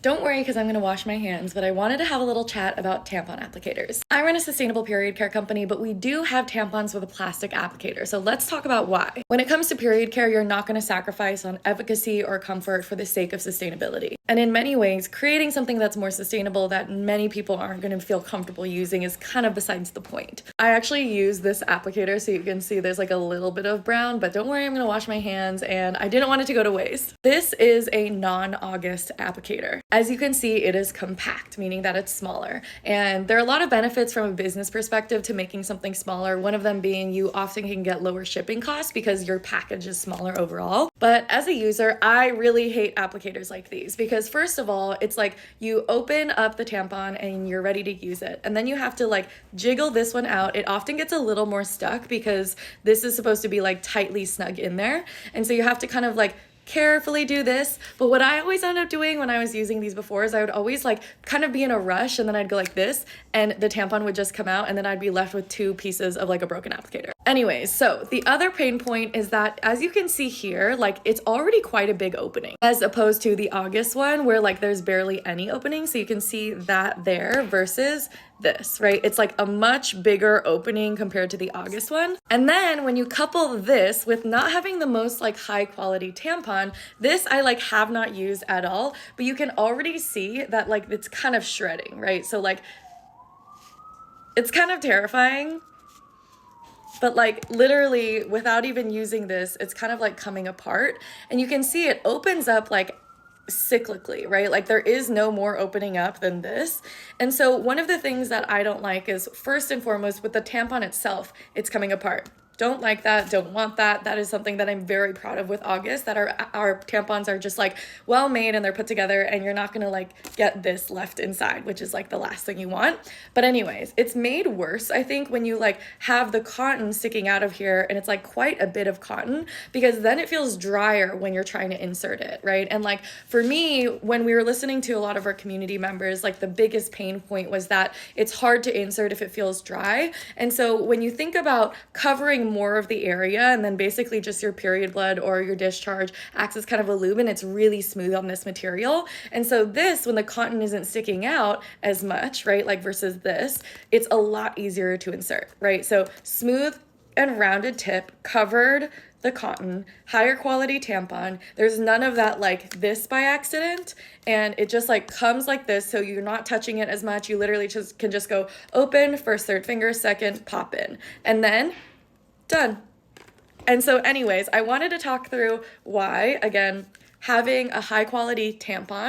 Don't worry because I'm going to wash my hands, but I wanted to have a little chat about tampon applicators. I run a sustainable period care company, but we do have tampons with a plastic applicator, so let's talk about why. When it comes to period care, you're not going to sacrifice on efficacy or comfort for the sake of sustainability. And in many ways, creating something that's more sustainable that many people aren't going to feel comfortable using is kind of besides the point. I actually use this applicator so you can see there's like a little bit of brown, but don't worry, I'm going to wash my hands and I didn't want it to go to waste. This is a non-August applicator. As you can see, it is compact, meaning that it's smaller. And there are a lot of benefits from a business perspective to making something smaller. One of them being you often can get lower shipping costs because your package is smaller overall. But as a user, I really hate applicators like these because first of all, it's like you open up the tampon and you're ready to use it. And then you have to like jiggle this one out. It often gets a little more stuck because this is supposed to be like tightly snug in there. And so you have to kind of like carefully do this. But what I always end up doing when I was using these before is I would always like kind of be in a rush and then I'd go like this and the tampon would just come out and then I'd be left with two pieces of like a broken applicator. Anyways, so the other pain point is that as you can see here, like it's already quite a big opening as opposed to the August one where like there's barely any opening. So you can see that there versus this, right? It's like a much bigger opening compared to the August one. And then when you couple this with not having the most like high quality tampon, this I like have not used at all, but you can already see that like it's kind of shredding, right? So like it's kind of terrifying. But like literally without even using this, it's kind of like coming apart and you can see it opens up like cyclically, right? Like there is no more opening up than this. And so one of the things that I don't like is first and foremost with the tampon itself, it's coming apart. Don't like that, don't want that. That is something that I'm very proud of with August, that our tampons are just like well made and they're put together and you're not gonna like get this left inside, which is like the last thing you want. But anyways, it's made worse, I think, when you like have the cotton sticking out of here and it's like quite a bit of cotton because then it feels drier when you're trying to insert it, right? And like for me, when we were listening to a lot of our community members, like the biggest pain point was that it's hard to insert if it feels dry. And so when you think about covering more of the area and then basically just your period blood or your discharge acts as kind of a lube and it's really smooth on this material. And so this, when the cotton isn't sticking out as much, right, like versus this, it's a lot easier to insert, right? So smooth and rounded tip, covered the cotton, higher quality tampon. There's none of that like this by accident. And it just like comes like this. So you're not touching it as much. You literally just can just go open, first, third finger, second, pop in. And then done. And so anyways, I wanted to talk through why, again, having a high quality tampon